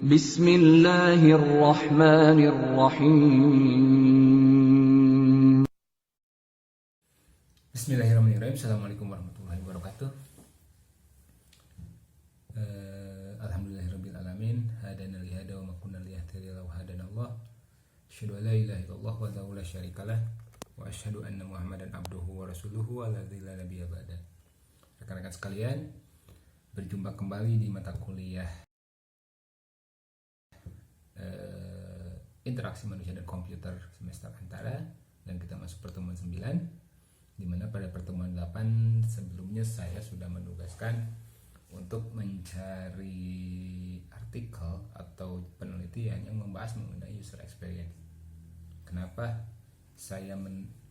Bismillahirrahmanirrahim. Bismillahirrahmanirrahim. Assalamualaikum warahmatullahi wabarakatuh. Alhamdulillahirrabbilalamin. Hadana lihada wa ma kunna liyahtadiya law hadanallah. Asyhadu an la ilaha illallah wahdahu la syarikalah wa asyhadu anna Muhammadan abduhu wa rasuluhu alladzi la nabiyya ba'da. Rekan-rekan sekalian, berjumpa kembali di mata kuliah interaksi manusia dan komputer semester antara, dan kita masuk pertemuan 9, di mana pada pertemuan 8 sebelumnya saya sudah menugaskan untuk mencari artikel atau penelitian yang membahas mengenai user experience. Kenapa saya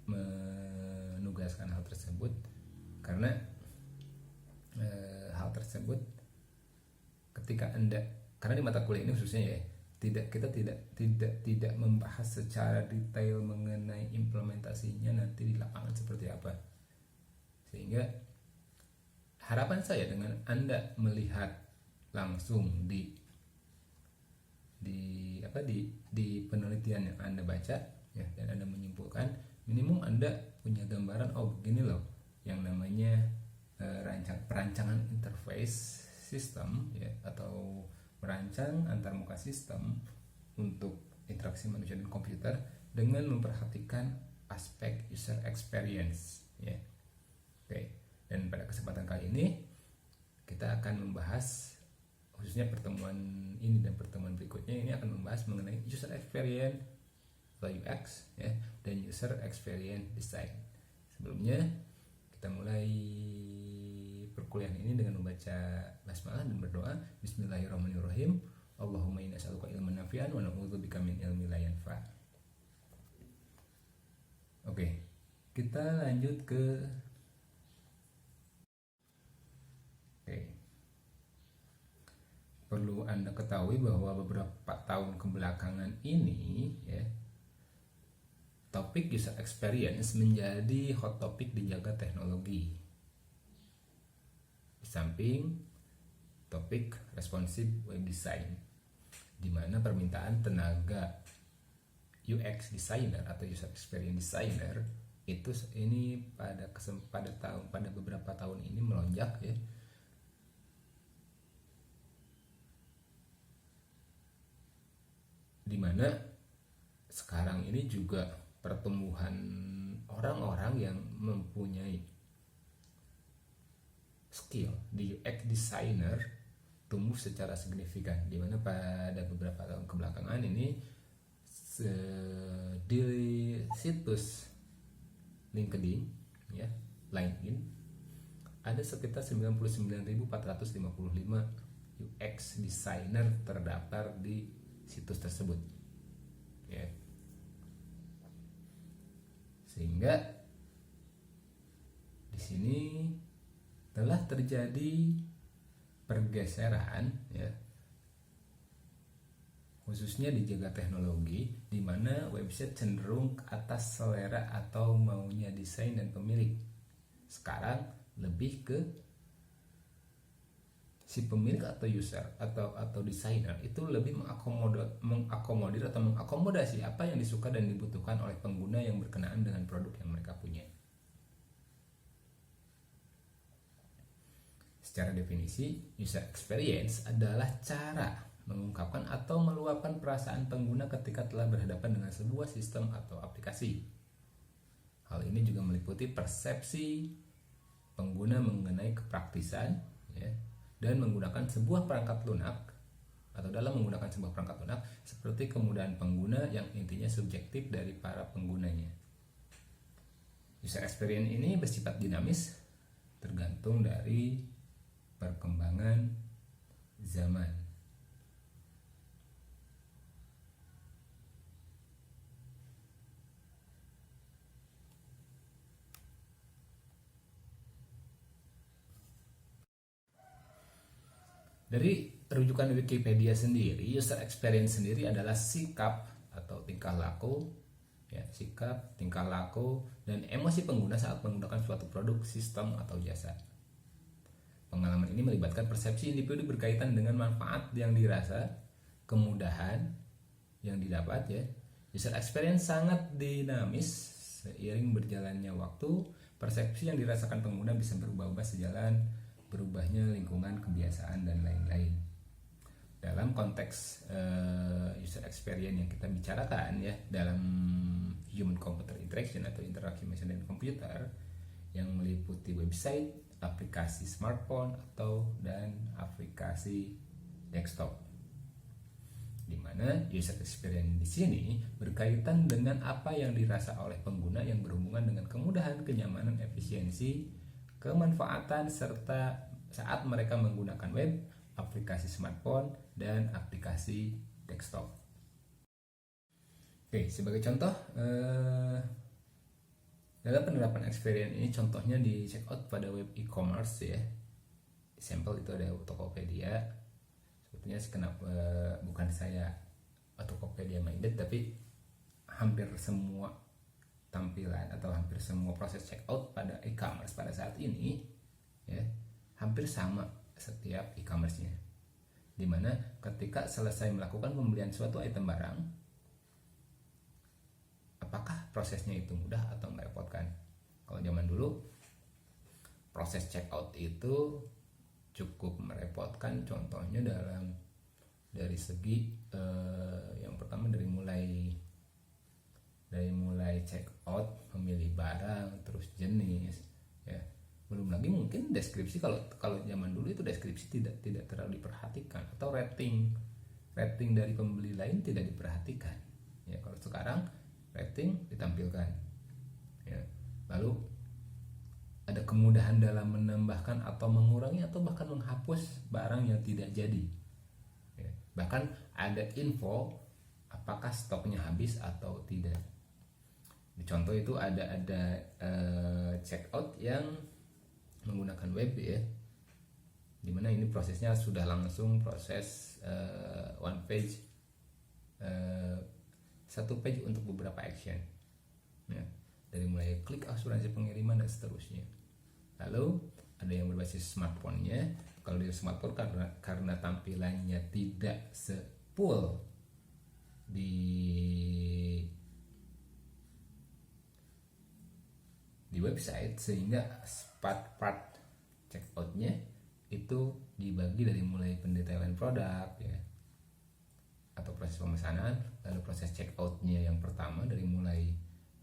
menugaskan hal tersebut? Karena hal tersebut karena di mata kuliah ini khususnya ya, kita tidak membahas secara detail mengenai implementasinya nanti di lapangan seperti apa. Sehingga harapan saya dengan Anda melihat langsung di penelitian yang Anda baca ya, dan Anda menyimpulkan, minimum Anda punya gambaran, oh begini loh yang namanya perancangan interface sistem ya, atau merancang antarmuka sistem untuk interaksi manusia dan komputer dengan memperhatikan aspek user experience ya. Oke. Dan pada kesempatan kali ini kita akan membahas, khususnya pertemuan ini dan pertemuan berikutnya ini akan membahas mengenai user experience atau UX ya, dan user experience design. Sebelumnya kita mulai perkuliahan ini dengan membaca basmalah dan berdoa. Bismillahirrahmanirrahim. Allahumma inna nas'aluka ilman nafi'an wa na'udzubika min ilmin la yanfa'. Oke, kita lanjut ke perlu Anda ketahui bahwa beberapa tahun kebelakangan ini ya, topik user experience menjadi hot topic di jagat teknologi. Di samping topik responsive web design, di mana permintaan tenaga UX designer atau user experience designer ini pada beberapa tahun ini melonjak ya. Di mana sekarang ini juga pertumbuhan orang-orang yang mempunyai skill di UX designer tumbuh secara signifikan, di mana pada beberapa tahun kebelakangan ini di situs LinkedIn ya, LinkedIn ada sekitar 99.455 UX designer terdaftar di situs tersebut ya. Sehingga di sini telah terjadi pergeseran ya, khususnya di jagat teknologi, di mana website cenderung ke atas selera atau maunya desain dan pemilik. Sekarang lebih ke si pemilik atau user atau desainer itu lebih mengakomodir atau mengakomodasi apa yang disuka dan dibutuhkan oleh pengguna yang berkenaan dengan produk yang mereka punya. Secara definisi, user experience adalah cara mengungkapkan atau meluapkan perasaan pengguna ketika telah berhadapan dengan sebuah sistem atau aplikasi. Hal ini juga meliputi persepsi pengguna mengenai kepraktisan ya, dan menggunakan sebuah perangkat lunak atau dalam menggunakan sebuah perangkat lunak, seperti kemudahan pengguna yang intinya subjektif dari para penggunanya. User experience ini bersifat dinamis, tergantung dari perkembangan zaman. Dari rujukan Wikipedia sendiri, user experience sendiri adalah sikap atau tingkah laku ya, tingkah laku dan emosi pengguna saat menggunakan suatu produk, sistem atau jasa. Pengalaman ini melibatkan persepsi individu berkaitan dengan manfaat yang dirasa kemudahan yang didapat ya. User experience sangat dinamis. Seiring berjalannya waktu, persepsi yang dirasakan pengguna bisa berubah-ubah sejalan berubahnya lingkungan, kebiasaan, dan lain-lain. Dalam konteks user experience yang kita bicarakan ya, dalam human computer interaction atau interaksi manusia dan komputer yang meliputi website, aplikasi smartphone dan aplikasi desktop, di mana user experience di sini berkaitan dengan apa yang dirasa oleh pengguna yang berhubungan dengan kemudahan, kenyamanan, efisiensi, kemanfaatan serta saat mereka menggunakan web, aplikasi smartphone, dan aplikasi desktop. Oke, sebagai contoh dalam penerapan experience ini, contohnya di checkout pada web e-commerce ya. Sampel itu ada Tokopedia. Sebetulnya kenapa bukan saya Tokopedia minded, tapi hampir semua tampilan atau hampir semua proses checkout pada e-commerce pada saat ini ya hampir sama setiap e-commerce-nya, dimana ketika selesai melakukan pembelian suatu item barang, apakah prosesnya itu mudah atau merepotkan? Kalau zaman dulu proses checkout itu cukup merepotkan, contohnya dari segi yang pertama dari mulai checkout, memilih barang, terus jenis ya. Belum lagi mungkin deskripsi, kalau zaman dulu itu deskripsi tidak terlalu diperhatikan, atau rating dari pembeli lain tidak diperhatikan ya. Kalau sekarang rating ditampilkan ya. Lalu ada kemudahan dalam menambahkan atau mengurangi atau bahkan menghapus barang yang tidak jadi ya. Bahkan ada info apakah stoknya habis atau tidak. Di contoh itu ada checkout yang menggunakan web ya, dimana ini prosesnya sudah langsung proses one page, satu page untuk beberapa action ya. Dari mulai klik asuransi pengiriman dan seterusnya. Lalu ada yang berbasis smartphone-nya. Kalau di smartphone karena tampilannya tidak se-full di website, sehingga part checkout-nya itu dibagi dari mulai pendetailan produk ya, atau proses pemesanan, lalu proses checkout-nya yang pertama dari mulai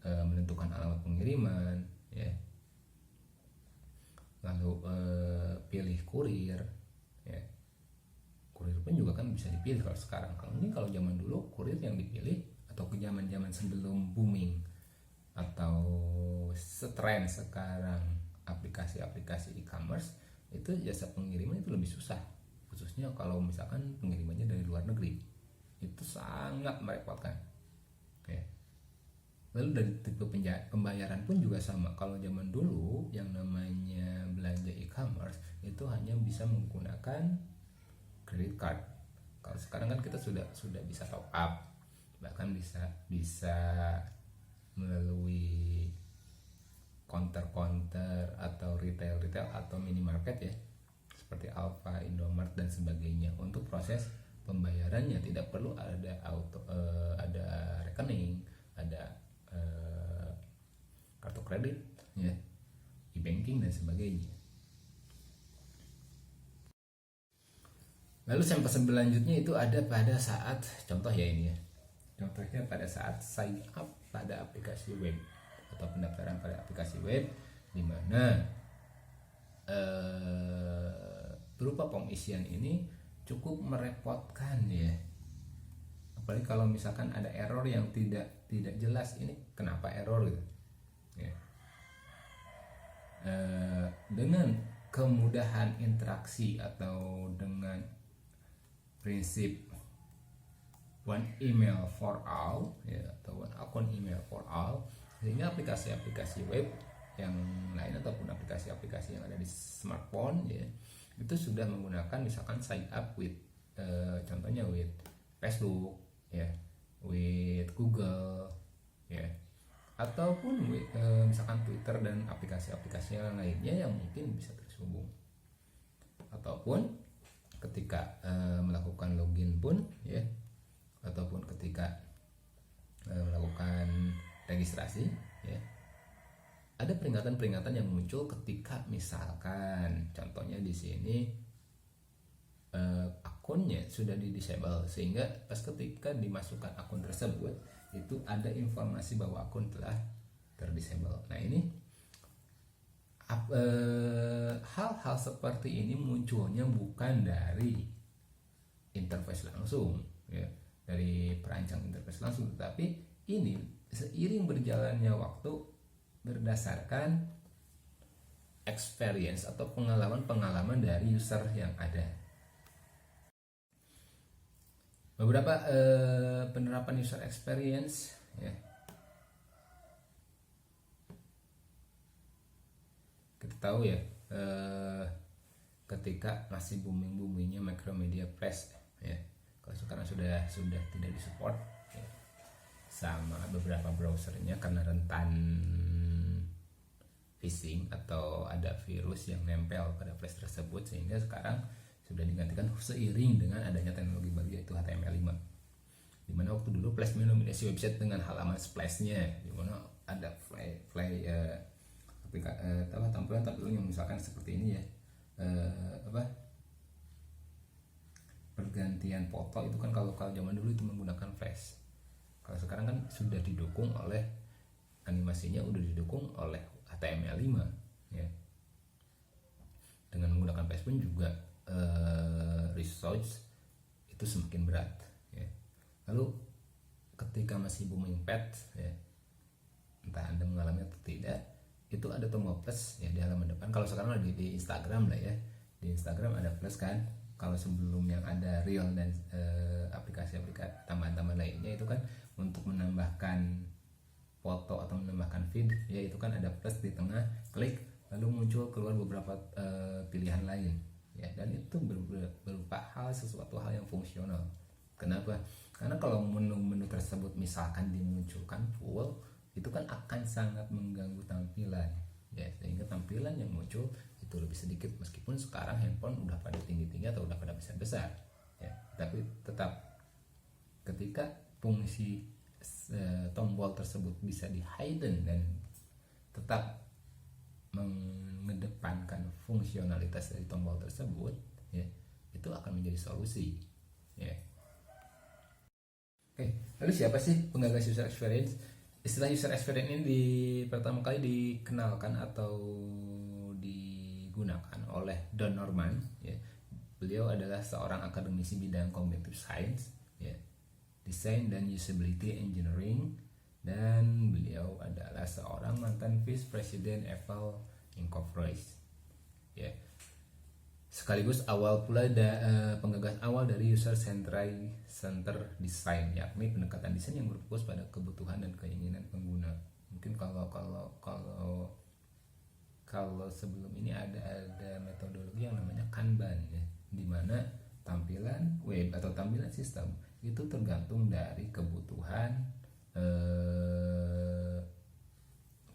menentukan alamat pengiriman ya, lalu pilih kurir ya. Kurir pun juga kan bisa dipilih kalau sekarang. Kalau zaman dulu kurir yang dipilih, atau ke zaman sebelum booming atau setren sekarang aplikasi e-commerce, itu jasa pengiriman itu lebih susah, khususnya kalau misalkan pengirimannya dari luar negeri, itu sangat merepotkan ya. Lalu dari tipe pembayaran pun juga sama. Kalau zaman dulu yang namanya belanja e-commerce itu hanya bisa menggunakan credit card. Kalau sekarang kan kita sudah bisa top up, bahkan bisa melalui counter atau retail atau minimarket ya, seperti Alfa, Indomart dan sebagainya. Untuk proses pembayarannya tidak perlu ada ada rekening, ada kartu kredit ya, e-banking dan sebagainya. Lalu sampel selanjutnya itu ada pada saat, contoh ya ini ya, contohnya pada saat sign up pada aplikasi web atau pendaftaran pada aplikasi web, di mana berupa pengisian ini cukup merepotkan ya. Apalagi kalau misalkan ada error yang tidak jelas, ini kenapa error gitu ya. Dengan kemudahan interaksi atau dengan prinsip one email for all ya, atau one account email for all, sehingga aplikasi-aplikasi web yang lain ataupun aplikasi-aplikasi yang ada di smartphone ya, itu sudah menggunakan misalkan sign up with contohnya with Facebook ya, with Google ya, ataupun with, misalkan Twitter dan aplikasi-aplikasi yang lainnya yang mungkin bisa terhubung. Ataupun ketika ketika melakukan login pun ya, ataupun ketika melakukan registrasi ya, ada peringatan-peringatan yang muncul ketika misalkan contohnya di sini akunnya sudah di disable, sehingga pas ketika dimasukkan akun tersebut itu ada informasi bahwa akun telah terdisable. Nah ini hal-hal seperti ini munculnya bukan dari interface langsung ya, dari perancang interface langsung, tetapi ini seiring berjalannya waktu berdasarkan experience atau pengalaman-pengalaman dari user yang ada. Beberapa penerapan user experience ya, kita tahu ya, ketika masih boomingnya Macromedia Press ya, kalau sekarang sudah tidak disupport ya, sama beberapa browsernya karena rentan phishing atau ada virus yang nempel pada flash tersebut, sehingga sekarang sudah digantikan seiring dengan adanya teknologi baru yaitu HTML5. Dimana waktu dulu Flash mendominasi website dengan halaman splashnya, dimana ada tampilan yang misalkan seperti ini ya, pergantian foto itu kan kalau zaman dulu itu menggunakan Flash. Kalau sekarang kan sudah didukung oleh animasinya, udah didukung oleh HTML5 ya. Dengan menggunakan Flash pun juga research itu semakin berat ya. Lalu ketika masih booming pet ya, entah Anda mengalami atau tidak, itu ada tombol plus ya di halaman depan. Kalau sekarang lagi di Instagram lah ya, di Instagram ada plus kan. Kalau sebelum yang ada Reel dan aplikasi-aplikasi tambahan-tambahan lainnya itu kan untuk menambahkan foto atau menambahkan feed ya, itu kan ada plus di tengah, klik lalu muncul keluar beberapa pilihan lain ya, dan itu berupa sesuatu hal yang fungsional. Kenapa? Karena kalau menu-menu tersebut misalkan dimunculkan full, itu kan akan sangat mengganggu tampilan ya, sehingga tampilan yang muncul itu lebih sedikit, meskipun sekarang handphone udah pada tinggi-tinggi atau udah pada besar-besar ya, tapi tetap ketika fungsi tombol tersebut bisa di hidden dan tetap mengedepankan fungsionalitas dari tombol tersebut ya, itu akan menjadi solusi ya. Oke, lalu siapa sih penggagas user experience? Istilah user experience ini pertama kali dikenalkan atau digunakan oleh Don Norman ya. Beliau adalah seorang akademisi bidang cognitive science ya, design dan usability engineering, dan beliau adalah seorang mantan vice president Apple Incorporated ya, sekaligus awal pula penggagas awal dari user center design, yakni pendekatan desain yang berfokus pada kebutuhan dan keinginan pengguna. Mungkin kalau sebelum ini ada metodologi yang namanya Kanban ya, di mana tampilan web atau tampilan sistem itu tergantung dari kebutuhan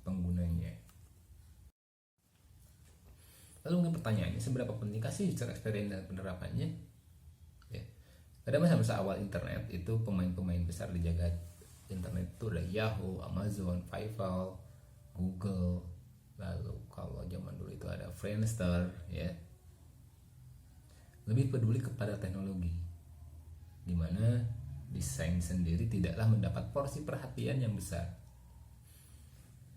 penggunanya. Lalu mungkin pertanyaannya, seberapa pentingkah sih user experience dan penerapannya? Ya. Pada masa-masa awal internet itu pemain-pemain besar di jagat internet itu ada Yahoo, Amazon, PayPal, Google. Lalu kalau zaman dulu itu ada Friendster ya. Lebih peduli kepada teknologi, di mana desain sendiri tidaklah mendapat porsi perhatian yang besar.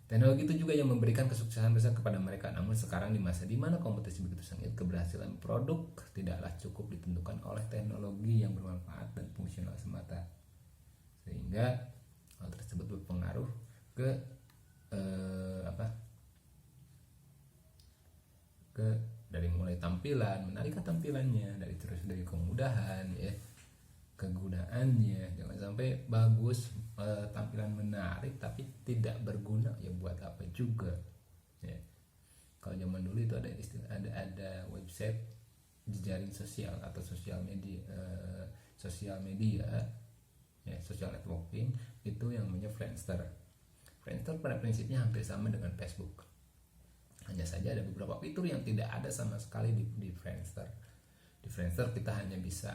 Teknologi itu juga yang memberikan kesuksesan besar kepada mereka. Namun sekarang di masa di mana kompetisi begitu sengit, keberhasilan produk tidaklah cukup ditentukan oleh teknologi yang bermanfaat dan fungsional semata. Sehingga hal tersebut berpengaruh ke dari mulai tampilan, menarikah tampilannya, dari kemudahan ya, kegunaannya. Jangan sampai bagus, tampilan menarik tapi tidak berguna, ya buat apa juga ya. Kalau zaman dulu itu ada istilah, ada website jejaring sosial atau sosial media ya, social networking, itu yang namanya Friendster pada prinsipnya hampir sama dengan Facebook, hanya saja ada beberapa fitur yang tidak ada sama sekali di Friendster. Di Friendster kita hanya bisa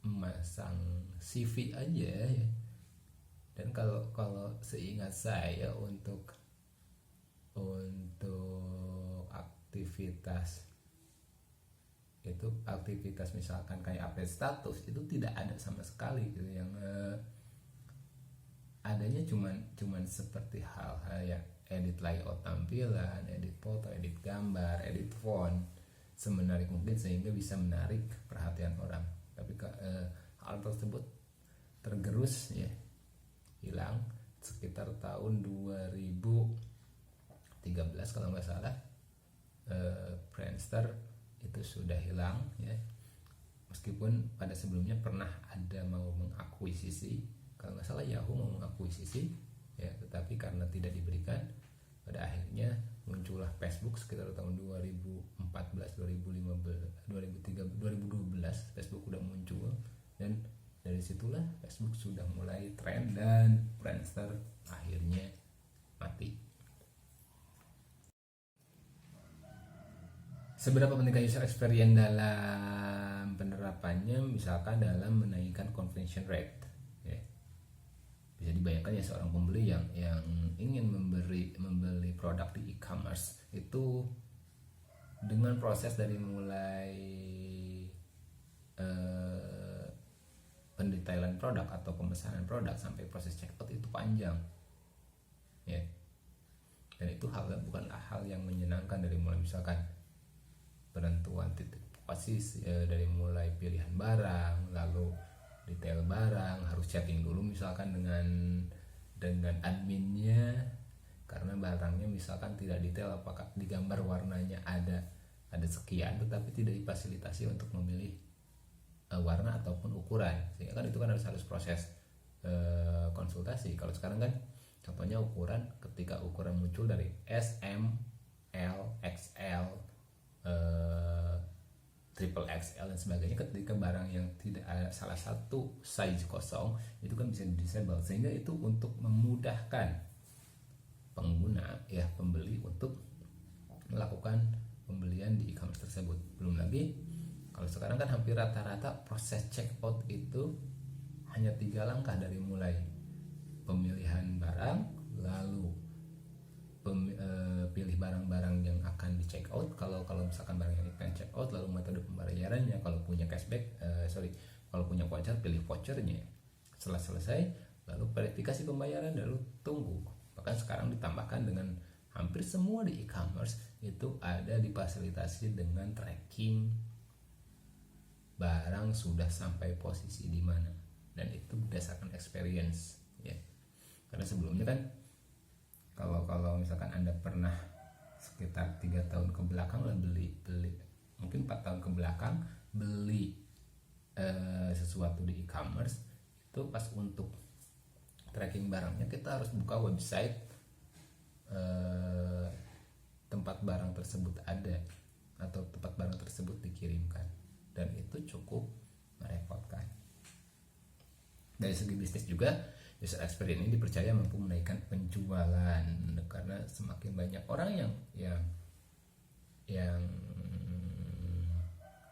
memasang CV aja ya. Dan kalau seingat saya untuk aktivitas misalkan kayak update status itu tidak ada sama sekali gitu. Yang adanya cuman seperti hal-hal yang edit layout tampilan, edit foto, edit gambar, edit font semenarik mungkin sehingga bisa menarik perhatian orang. Tapi hal tersebut tergerus ya, hilang sekitar tahun 2013 kalau nggak salah. Friendster itu sudah hilang ya, meskipun pada sebelumnya pernah ada mau mengakuisisi, kalau nggak salah Yahoo mau mengakuisisi ya, tetapi karena tidak diberikan, pada akhirnya muncullah Facebook sekitar tahun 2014, 2015, 2012 Facebook udah muncul, dan dari situlah Facebook sudah mulai tren dan Friendster akhirnya mati. Seberapa pentingkah user experience dalam penerapannya? Misalkan dalam menaikkan conversion rate ya. Bisa dibayangkan ya, seorang pembeli yang ingin membeli produk di e-commerce itu dengan proses dari mulai pendetailan produk atau pemesanan produk sampai proses checkout itu panjang ya. Dan itu bukanlah hal yang menyenangkan, dari mulai misalkan penentuan titik posisi dari mulai pilihan barang, lalu detail barang, harus chatting dulu misalkan dengan adminnya karena barangnya misalkan tidak detail, apakah di gambar warnanya ada sekian tetapi tidak difasilitasi untuk memilih warna ataupun ukuran, sehingga kan itu kan harus proses konsultasi. Kalau sekarang kan contohnya ukuran, ketika ukuran muncul dari S, M, L, XL, triple XL dan sebagainya, ketika barang yang tidak ada salah satu size kosong itu kan bisa di disable, sehingga itu untuk memudahkan pengguna ya, pembeli untuk melakukan pembelian di e-commerce tersebut. Belum lagi kalau sekarang kan hampir rata-rata proses checkout itu hanya 3 langkah, dari mulai pemilihan barang, lalu pilih barang-barang yang akan di check out, kalau misalkan barang yang akan check out, lalu metode pembayarannya, kalau punya cashback kalau punya voucher pilih vouchernya. Setelah selesai lalu verifikasi pembayaran, lalu tunggu. Bahkan sekarang ditambahkan dengan hampir semua di e-commerce itu ada difasilitasi dengan tracking barang sudah sampai posisi di mana, dan itu berdasarkan experience ya. Karena sebelumnya kan kalau misalkan Anda pernah sekitar 3 tahun ke belakang beli mungkin 4 tahun ke belakang beli sesuatu di e-commerce, itu pas untuk tracking barangnya kita harus buka website tempat barang tersebut ada atau tempat barang tersebut dikirimkan, dan itu cukup merepotkan. Dari segi bisnis juga, user experience ini dipercaya mampu menaikkan penjualan karena semakin banyak orang yang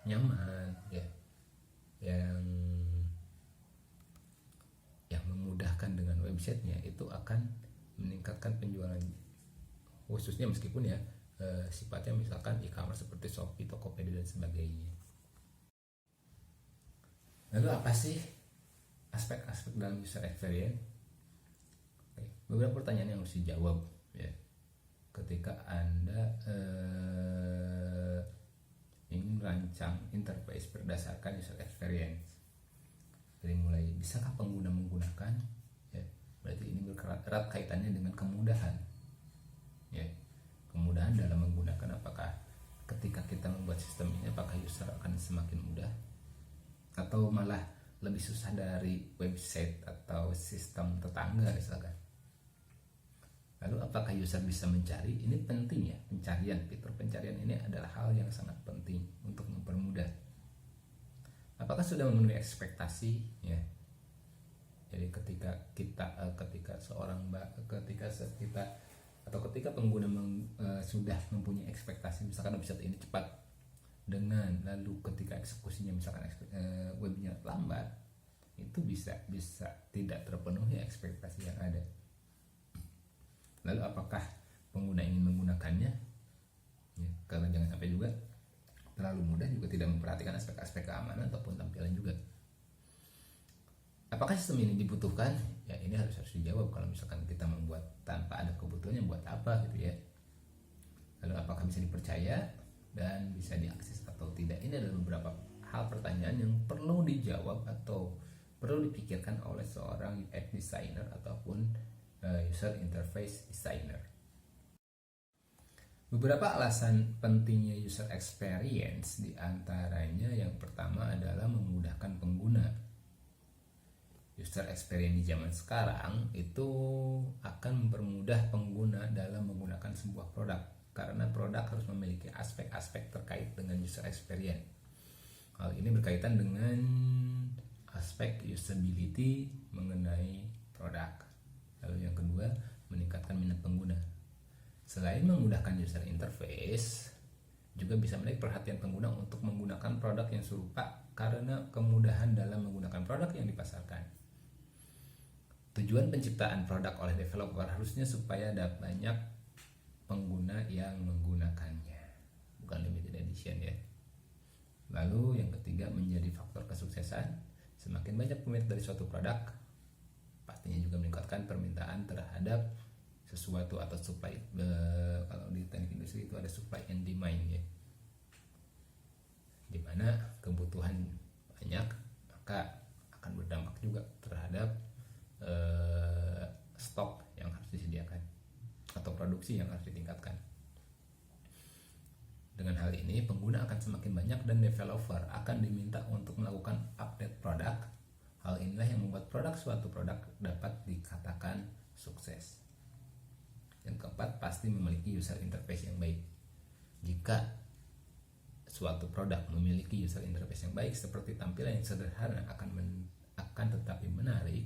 nyaman ya, yang memudahkan dengan websitenya, itu akan meningkatkan penjualan, khususnya meskipun ya sifatnya misalkan e-commerce seperti Shopee, Tokopedia dan sebagainya. Lalu apa sih aspek-aspek dalam user experience? Beberapa pertanyaan yang harus dijawab ya ketika Anda ingin merancang interface berdasarkan user experience. Dari mulai bisakah pengguna menggunakan ya, berarti ini erat kaitannya dengan kemudahan ya. Kemudahan dalam menggunakan, apakah ketika kita membuat sistem ini apakah user akan semakin mudah atau malah lebih susah dari website atau sistem tetangga misalkan. Lalu apakah user bisa mencari? Ini penting ya, pencarian, fitur pencarian ini adalah hal yang sangat penting untuk mempermudah. Apakah sudah memenuhi ekspektasi ya? Jadi ketika pengguna sudah mempunyai ekspektasi, misalkan website ini cepat, dengan lalu ketika eksekusinya misalkan webnya lambat, itu bisa tidak terpenuhi ekspektasi yang ada. Lalu apakah pengguna ingin menggunakannya? Ya, karena jangan sampai juga terlalu mudah juga tidak memperhatikan aspek-aspek keamanan ataupun tampilan juga. Apakah sistem ini dibutuhkan? Ya ini harus dijawab. Kalau misalkan kita membuat tanpa ada kebutuhannya, buat apa gitu ya. Lalu apakah bisa dipercaya dan bisa diakses atau tidak? Ini adalah beberapa hal pertanyaan yang perlu dijawab atau perlu dipikirkan oleh seorang UX designer ataupun user interface designer. Beberapa alasan pentingnya user experience, diantaranya yang pertama adalah memudahkan pengguna. User experience di zaman sekarang itu akan mempermudah pengguna dalam menggunakan sebuah produk, karena produk harus memiliki aspek-aspek terkait dengan user experience. Hal ini berkaitan dengan aspek usability mengenai produk. Lalu yang kedua, meningkatkan minat pengguna. Selain memudahkan user interface, juga bisa menarik perhatian pengguna untuk menggunakan produk yang serupa karena kemudahan dalam menggunakan produk yang dipasarkan. Tujuan penciptaan produk oleh developer harusnya supaya ada banyak pengguna yang menggunakannya, bukan limited edition ya. Lalu yang ketiga, menjadi faktor kesuksesan. Semakin banyak peminat dari suatu produk, pastinya juga meningkatkan permintaan terhadap sesuatu atau supply. Kalau di teknik industri itu ada supply and demand ya, dimana kebutuhan banyak maka akan berdampak juga terhadap stok yang harus disediakan atau produksi yang harus ditingkatkan. Dengan hal ini, pengguna akan semakin banyak dan developer akan diminta untuk melakukan update produk. Hal inilah yang membuat suatu produk dapat dikatakan sukses. Yang keempat, pasti memiliki user interface yang baik. Jika suatu produk memiliki user interface yang baik seperti tampilan yang sederhana akan tetapi menarik,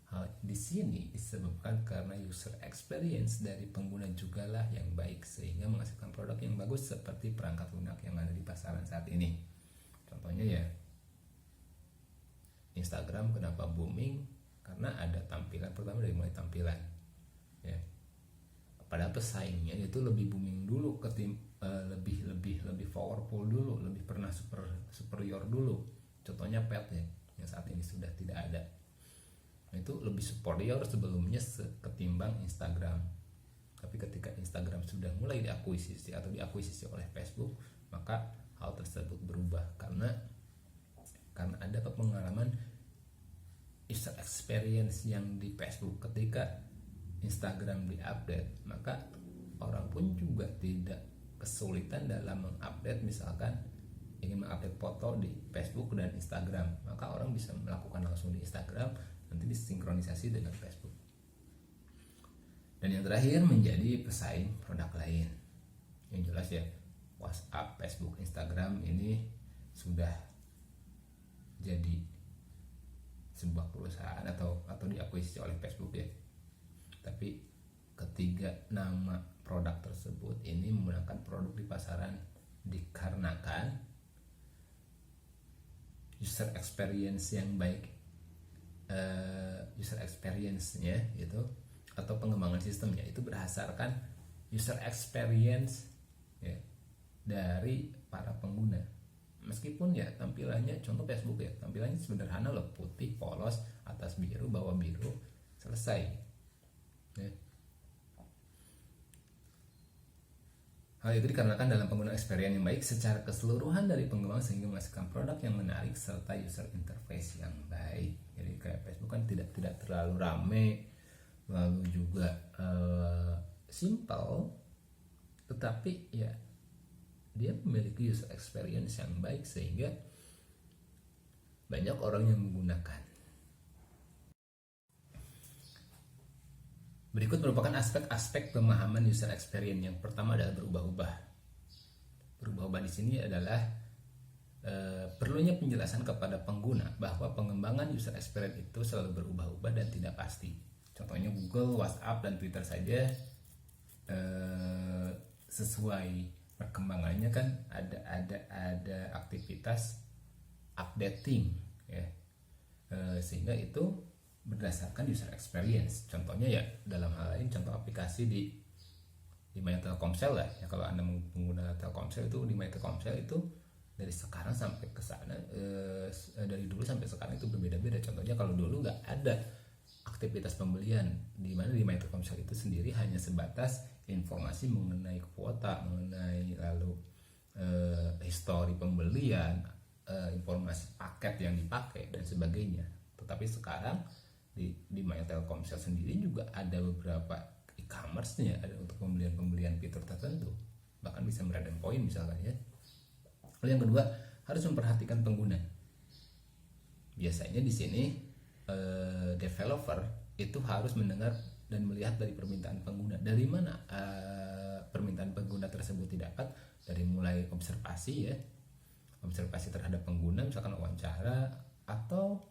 hal di sini disebabkan karena user experience dari pengguna jugalah yang baik, sehingga menghasilkan produk yang bagus seperti perangkat lunak yang ada di pasaran saat ini. Contohnya ya, Instagram kenapa booming? Karena ada tampilan, pertama dari mulai tampilan ya. Padahal pesaingnya itu lebih booming dulu, lebih powerful dulu, lebih pernah superior dulu. Contohnya Pet ya, yang saat ini sudah tidak ada. Nah, itu lebih superior sebelumnya ketimbang Instagram. Tapi ketika Instagram sudah mulai diakuisisi oleh Facebook, maka hal tersebut berubah karena ada pengalaman user experience yang di Facebook. Ketika Instagram diupdate, maka orang pun juga tidak kesulitan dalam mengupdate, misalkan ingin mengupdate foto di Facebook dan Instagram, maka orang bisa melakukan langsung di Instagram, nanti disinkronisasi dengan Facebook. Dan yang terakhir, menjadi pesaing produk lain. Yang jelas ya, WhatsApp, Facebook, Instagram ini sudah jadi sebuah perusahaan atau diakuisisi oleh Facebook ya. Tapi ketiga nama produk tersebut ini menggunakan produk di pasaran dikarenakan user experience yang baik, user experience-nya itu atau pengembangan sistemnya itu berdasarkan user experience ya, dari para pengguna. Meskipun ya tampilannya, contoh Facebook ya, tampilannya sederhana loh, putih, polos, atas biru, bawah biru, selesai ya. Hal itu dikarenakan dalam penggunaan experience yang baik secara keseluruhan dari pengembang, sehingga menghasilkan produk yang menarik serta user interface yang baik. Jadi kayak Facebook kan tidak terlalu rame, lalu juga simple, tetapi ya dia memiliki user experience yang baik sehingga banyak orang yang menggunakan. Berikut merupakan aspek-aspek pemahaman user experience. Yang pertama adalah berubah-ubah. Berubah-ubah di sini adalah perlunya penjelasan kepada pengguna bahwa pengembangan user experience itu selalu berubah-ubah dan tidak pasti. Contohnya Google, WhatsApp, dan Twitter saja sesuai perkembangannya kan ada aktivitas updating ya. Sehingga itu berdasarkan user experience. Contohnya ya dalam hal lain contoh aplikasi di My Telkomsel lah ya. Kalau Anda pengguna Telkomsel itu di My Telkomsel itu dari sekarang sampai ke sana dari dulu sampai sekarang itu berbeda-beda. Contohnya kalau dulu nggak ada aktivitas pembelian, di mana di My Telkomsel itu sendiri hanya sebatas informasi mengenai kuota, mengenai lalu histori pembelian, informasi paket yang dipakai dan sebagainya. Tetapi sekarang di My Telkomsel sendiri juga ada beberapa e-commerce-nya, ada untuk pembelian fitur tertentu, bahkan bisa meredeem poin misalkan ya. Lalu yang kedua, harus memperhatikan pengguna. Biasanya di sini developer itu harus mendengar dan melihat dari permintaan pengguna. Dari mana permintaan pengguna tersebut didapat? Dari mulai observasi ya, observasi terhadap pengguna, misalkan wawancara atau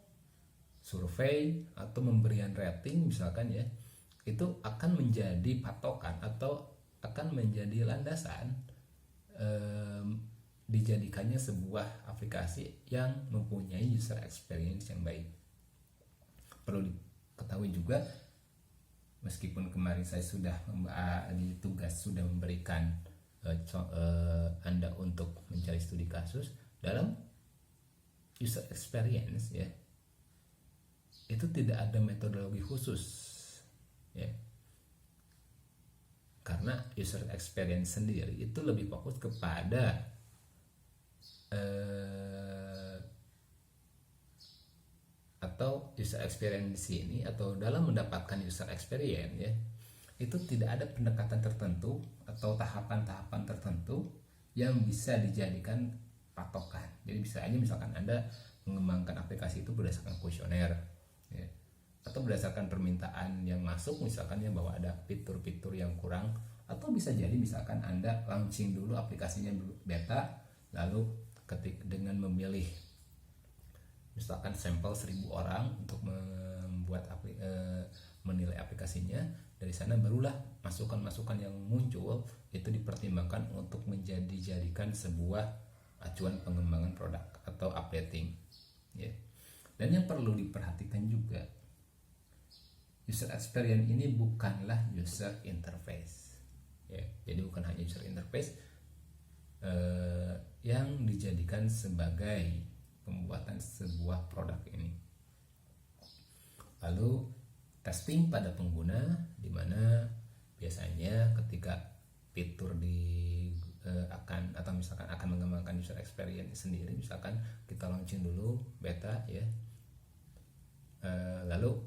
survei atau memberian rating misalkan ya. Itu akan menjadi patokan atau akan menjadi landasan dijadikannya sebuah aplikasi yang mempunyai user experience yang baik. Perlu diketahui juga, meskipun kemarin saya sudah di tugas sudah memberikan Anda untuk mencari studi kasus dalam user experience ya, itu tidak ada metodologi khusus ya, karena user experience sendiri itu lebih fokus kepada atau user experience di sini, atau dalam mendapatkan user experience ya, itu tidak ada pendekatan tertentu atau tahapan-tahapan tertentu yang bisa dijadikan patokan. Jadi bisa aja misalkan Anda mengembangkan aplikasi itu berdasarkan kuesioner ya, atau berdasarkan permintaan yang masuk misalkan ya, bahwa ada fitur-fitur yang kurang, atau bisa jadi misalkan Anda launching dulu aplikasinya beta, lalu dengan memilih misalkan sampel 1000 orang untuk membuat menilai aplikasinya. Dari sana barulah masukan-masukan yang muncul itu dipertimbangkan untuk dijadikan sebuah acuan pengembangan produk atau updating ya. Dan yang perlu diperhatikan juga, user experience ini bukanlah user interface ya. Jadi bukan hanya user interface yang dijadikan sebagai pembuatan sebuah produk ini. Lalu testing pada pengguna, di mana biasanya ketika fitur akan atau misalkan akan mengembangkan user experience sendiri, misalkan kita launching dulu beta ya, lalu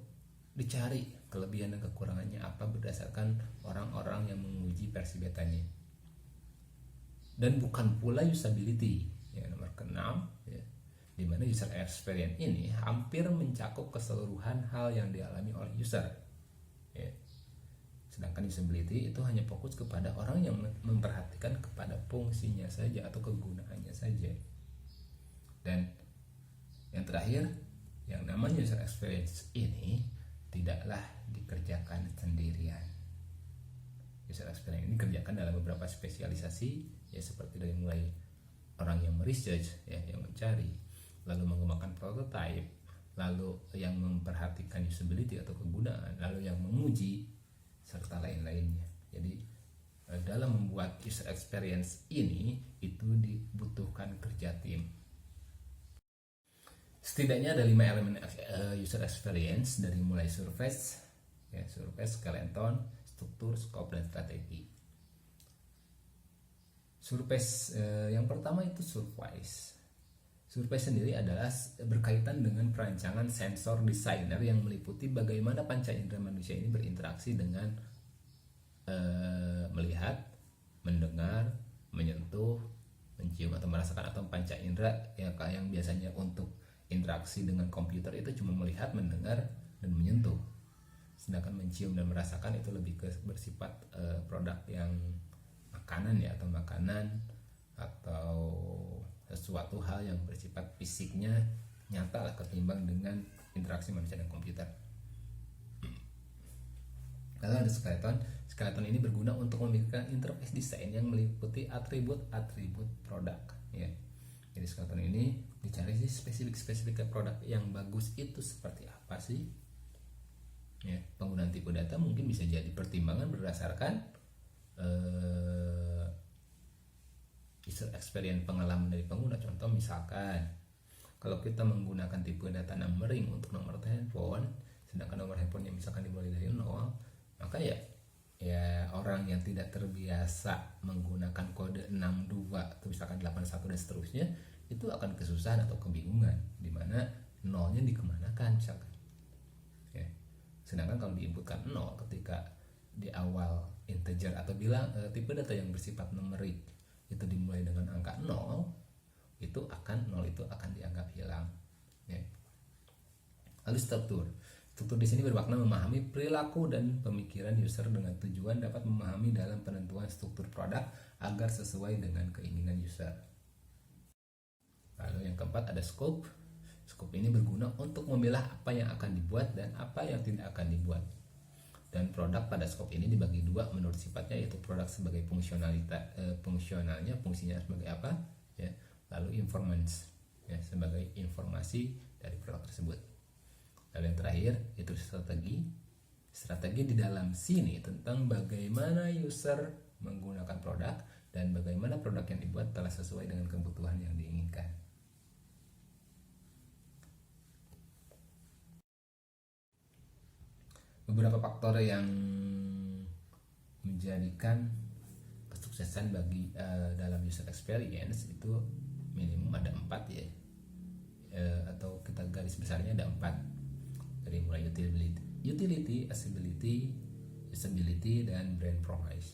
dicari kelebihan dan kekurangannya apa berdasarkan orang-orang yang menguji versi betanya. Dan bukan pula usability ya, nomor ke-6 ya, di mana user experience ini hampir mencakup keseluruhan hal yang dialami oleh user ya. Sedangkan usability itu hanya fokus kepada orang yang memperhatikan kepada fungsinya saja atau kegunaannya saja. Dan yang terakhir, yang namanya user experience ini tidaklah dikerjakan sendirian. User experience ini dikerjakan dalam beberapa spesialisasi ya, seperti dari mulai orang yang meresearch ya, yang mencari, lalu mengembangkan prototype, lalu yang memperhatikan usability atau kegunaan, lalu yang menguji, serta lain-lainnya. Jadi dalam membuat user experience ini itu dibutuhkan kerja tim. Setidaknya ada 5 elemen user experience, dari mulai surface ya, surface, skeleton, struktur, scope, dan strategi. Surface yang pertama itu surface. Surface sendiri adalah berkaitan dengan perancangan sensor designer yang meliputi bagaimana panca indera manusia ini berinteraksi dengan melihat, mendengar, menyentuh, mencium atau merasakan, atau panca indera yang biasanya untuk interaksi dengan komputer itu cuma melihat, mendengar, dan menyentuh. Sedangkan mencium dan merasakan itu lebih bersifat produk yang makanan ya, atau makanan atau sesuatu hal yang bersifat fisiknya nyata lah, ketimbang dengan interaksi manusia dan komputer. Lalu ada skeleton. Skeleton ini berguna untuk memikirkan interface desain yang meliputi atribut-atribut produk. ya. Jadi skeleton ini dicari sih spesifik produk yang bagus itu seperti apa sih, ya. Penggunaan tipe data mungkin bisa jadi pertimbangan berdasarkan user experience, pengalaman dari pengguna. Contoh misalkan kalau kita menggunakan tipe data numbering untuk nomor telepon, sedangkan nomor handphonenya misalkan dimulai dari 0, maka ya orang yang tidak terbiasa menggunakan kode 62 atau misalkan 81 dan seterusnya, itu akan kesusahan atau kebingungan di mana nolnya dikemanakan misalkan, ya. Sedangkan kalau diinputkan 0 ketika di awal integer atau bilang tipe data yang bersifat numerik itu dimulai dengan angka 0, itu akan dianggap hilang, ya. Lalu struktur di sini bermakna memahami perilaku dan pemikiran user dengan tujuan dapat memahami dalam penentuan struktur produk agar sesuai dengan keinginan user. Lalu yang keempat ada scope. Scope ini berguna untuk memilah apa yang akan dibuat dan apa yang tidak akan dibuat. Dan produk pada scope ini dibagi dua menurut sifatnya, yaitu produk sebagai fungsionalnya, fungsinya sebagai apa, ya. Lalu informasi, ya, sebagai informasi dari produk tersebut. Lalu yang terakhir itu strategi di dalam sini tentang bagaimana user menggunakan produk dan bagaimana produk yang dibuat telah sesuai dengan kebutuhan yang diinginkan. Beberapa faktor yang menjadikan kesuksesan bagi dalam user experience itu minimum ada 4, ya. Atau kita garis besarnya ada 4. Dari mulai utility, accessibility, usability, dan brand promise.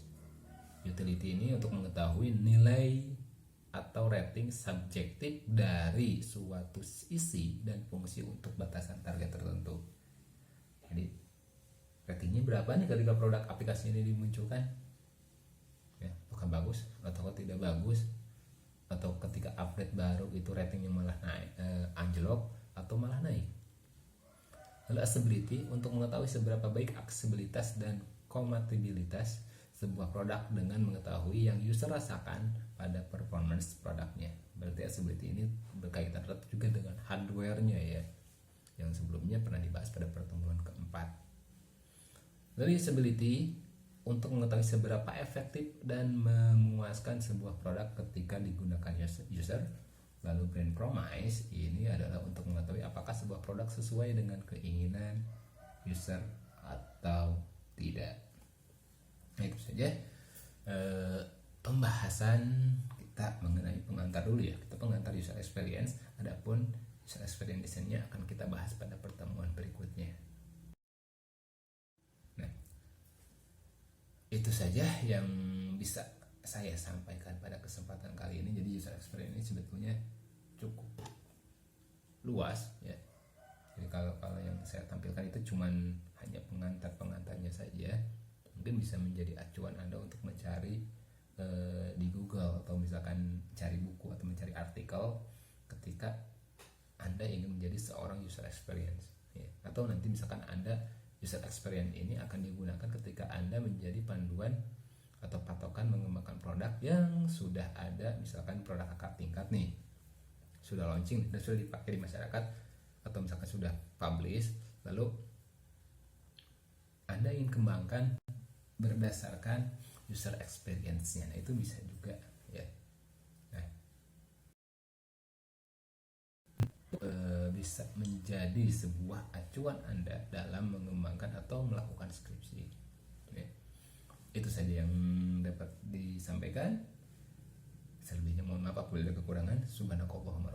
Utility ini untuk mengetahui nilai atau rating subjektif dari suatu isi dan fungsi untuk batasan target tertentu. Jadi ratingnya berapa nih ketika produk aplikasi ini dimunculkan, ya, apakah bagus atau tidak bagus, atau ketika update baru itu ratingnya malah naik, anjlok atau malah naik. Lalu accessibility untuk mengetahui seberapa baik aksesibilitas dan kompatibilitas sebuah produk dengan mengetahui yang user rasakan pada performance produknya. Berarti accessibility ini berkaitan erat juga dengan hardware-nya, ya, yang sebelumnya pernah dibahas pada pertemuan keempat. Lalu usability untuk mengetahui seberapa efektif dan memuaskan sebuah produk ketika digunakan user. Lalu brand promise ini adalah untuk mengetahui apakah sebuah produk sesuai dengan keinginan user atau tidak. Nah, itu saja pembahasan kita mengenai pengantar dulu, ya. Kita pengantar user experience. Adapun user experience design-nya akan kita bahas pada pertemuan berikutnya. Nah, itu saja yang bisa saya sampaikan pada kesempatan kali ini. Jadi user experience ini sebetulnya cukup luas, ya. Jadi kalau yang saya tampilkan itu cuman hanya pengantarnya saja. Mungkin bisa menjadi acuan Anda untuk mencari di Google atau misalkan cari buku atau mencari artikel ketika Anda ingin menjadi seorang user experience, ya. Atau nanti misalkan Anda user experience ini akan digunakan ketika Anda menjadi panduan atau patokan mengembangkan produk yang sudah ada, misalkan produk akar tingkat nih, sudah launching dan sudah dipakai di masyarakat, atau misalkan sudah publish, lalu Anda ingin kembangkan berdasarkan user experience-nya. Nah, itu bisa juga, ya. Nah, bisa menjadi sebuah acuan Anda dalam mengembangkan atau melakukan skripsi, ya. Itu saja yang dapat disampaikan. Selebihnya mohon maaf apabila ada kekurangan. Subhanakallah.